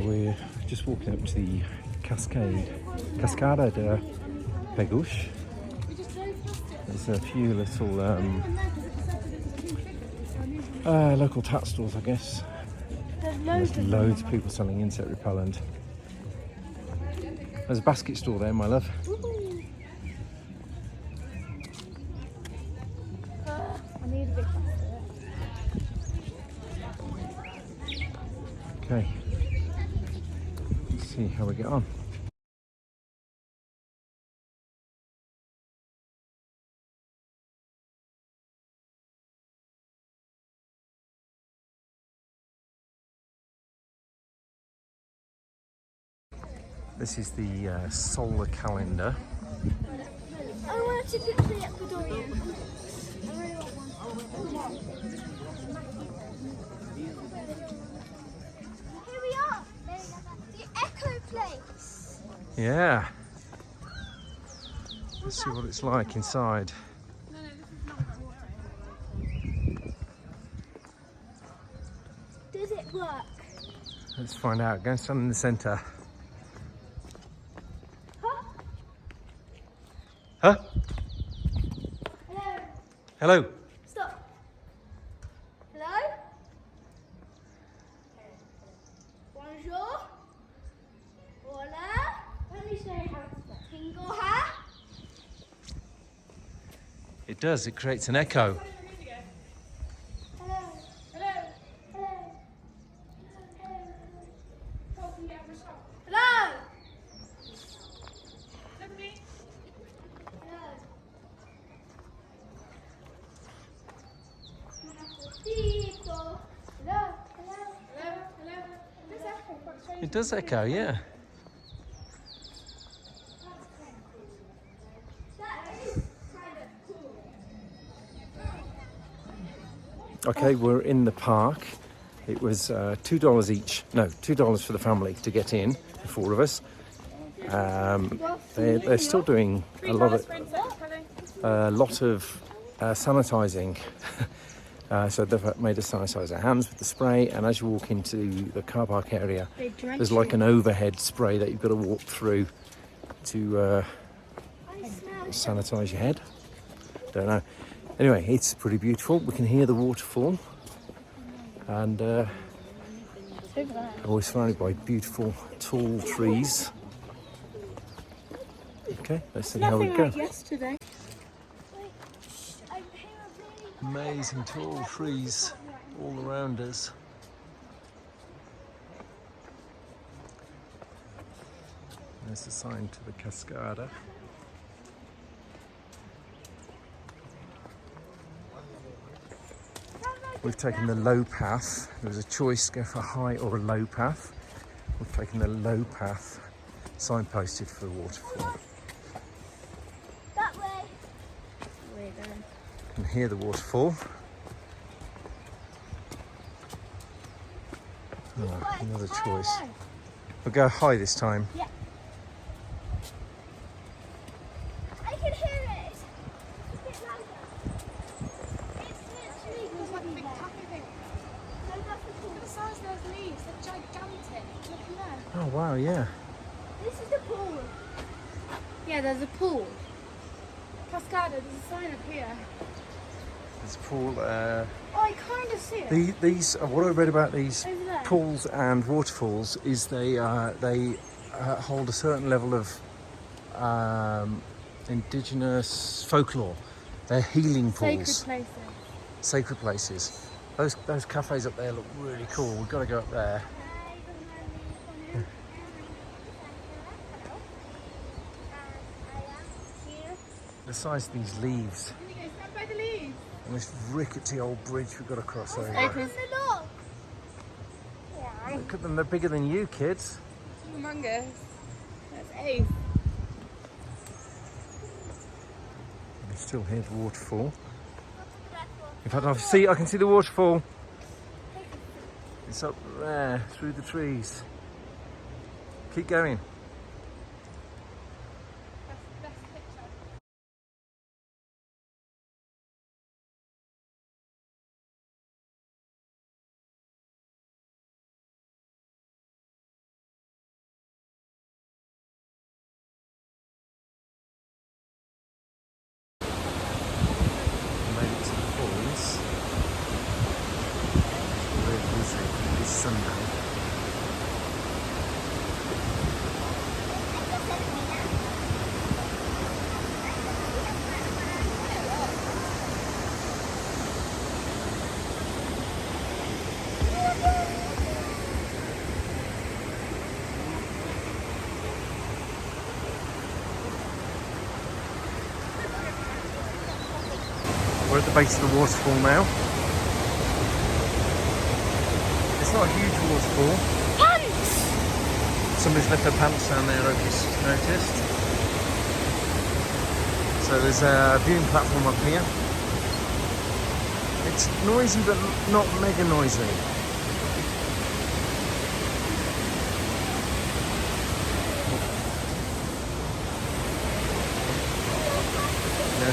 We're just walking up to the Cascada de Peguche. There's a few little local tat stores, I guess. There's loads of people selling insect repellent. There's a basket store there, my love. I need a big basket. Okay, let's see how we get on. This is the solar calendar. I want to pick the Ecuadorian. I really want one. Here we are, the Echo place. Yeah. Let's see what it's like inside. Does it work? Let's find out. Go and stand in the centre. Huh? Hello. Hello. Stop. Hello. Bonjour. Hola. Let me show you how to spell. Tingle ha. It does. It creates an echo. Hello. Hello. Hello. Hello. It does echo, yeah. Okay, we're in the park. It was $2 each. No, $2 for the family to get in, the four of us. They're still doing a lot of sanitising. So they've made us sanitise our hands with the spray, and as you walk into the car park area, there's like an overhead spray that you've got to walk through to sanitise your head. Don't know. Anyway, it's pretty beautiful. We can hear the waterfall, and we're surrounded by beautiful tall trees. Okay, let's see how we go. Like yesterday. Amazing tall trees all around us. There's a sign to the Cascada. We've taken the low path. There was a choice to go for a high or a low path. We've taken the low path, signposted for the waterfall. That way. We're going. You can hear the waterfall. Oh, another choice. We'll go high this time. Yeah. I can hear it. It's a bit louder. It's literally There's like a big there. cafe thing. No, that's the pool. Look at the size of those leaves. They're gigantic. Look at there. Oh wow, yeah. This is the pool. Yeah, there's a pool. Cascada, there's a sign up here. There's a pool. Oh, I kind of see it. These what I read about these Over there. pools and waterfalls is they hold a certain level of indigenous folklore. They're healing pools, Sacred places. sacred places. Those cafes up there look really cool. We've got to go up there. The size of these leaves Can you go stand by the leaves? and this rickety old bridge we've got to cross over. Open. Look at them, they're bigger than you, kids. Humongous. That's ace. You still hear the waterfall. In fact, I can see the waterfall. It's up there through the trees. Keep going. We're at the base of the waterfall now. It's not a huge waterfall. Pants! Somebody's left their pants down there, I've just noticed. So there's a viewing platform up here. It's noisy but not mega noisy.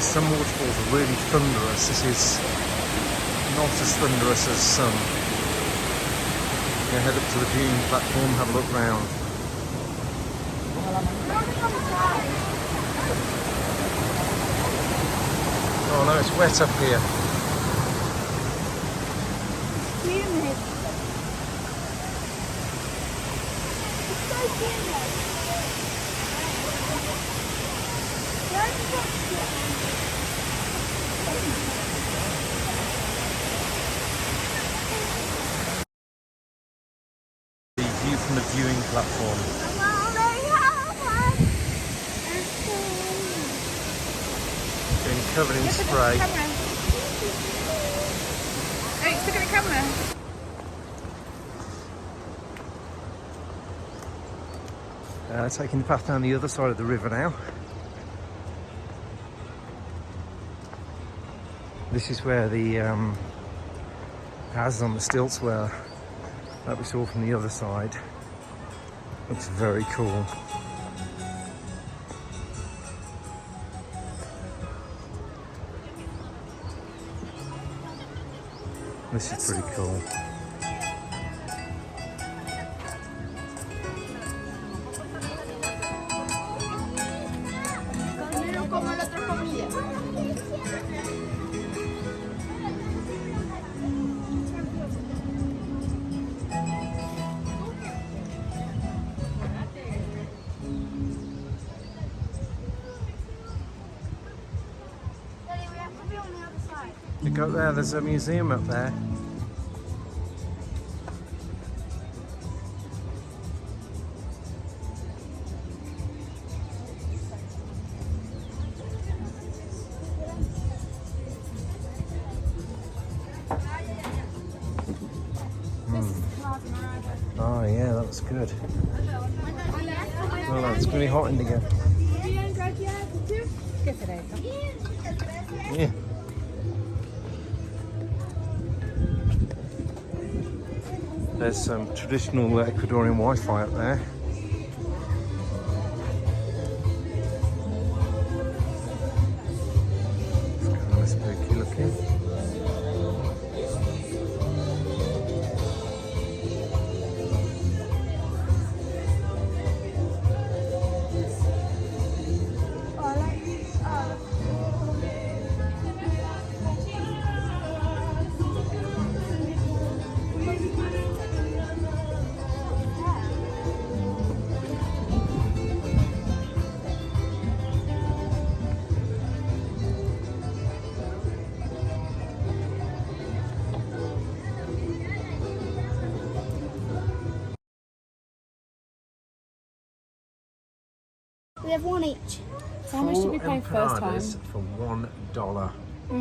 Some waterfalls are really thunderous. This is not as thunderous as some. Head up to the viewing platform, have a look round. Oh no, it's wet up here. Humid. It's so humid. The view from the viewing platform. Being covered in spray. Hey, look at the camera. Taking the path down the other side of the river now. This is where the houses on the stilts were that we saw from the other side. Looks very cool. This is pretty cool. You go there, there's a museum up there. Oh yeah, that was good. Oh, it's really hot in here. Yeah. There's some traditional Ecuadorian Wi-Fi up there. It's kind of spooky looking. We have one each. So how much did we pay first time? For $1.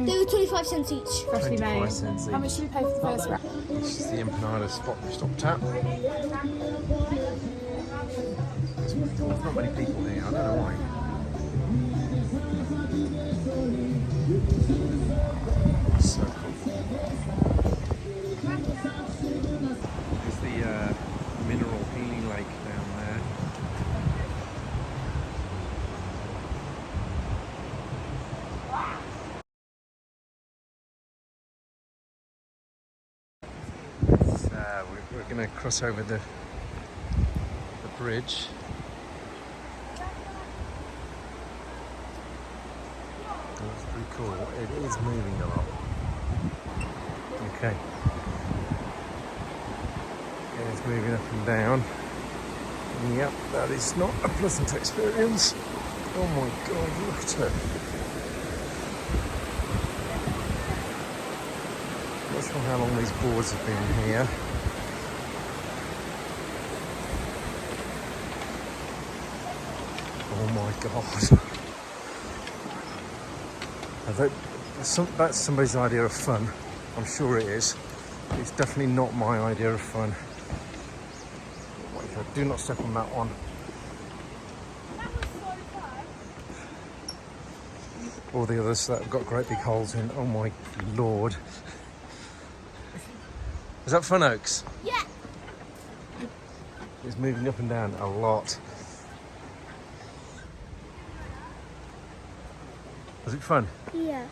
They were 25 cents each. Freshly 25 made. cents How much each. did we pay for the first round? This is the empanada spot we stopped at. There's not many people here, I don't know why. So cool. There's the mineral healing lake down there. We're going to cross over the bridge. That's pretty cool. It is moving a lot. Okay. It's moving up and down. And yep, that is not a pleasant experience. Oh my god, look at it. Not sure how long these boards have been here. Oh my god. That's somebody's idea of fun. I'm sure it is. It's definitely not my idea of fun. Oh my God, do not step on that one. That was so fun. All the others that have got great big holes in. Oh my Lord. Is that fun, Oaks? Yeah. It's moving up and down a lot. Was it fun? Yeah.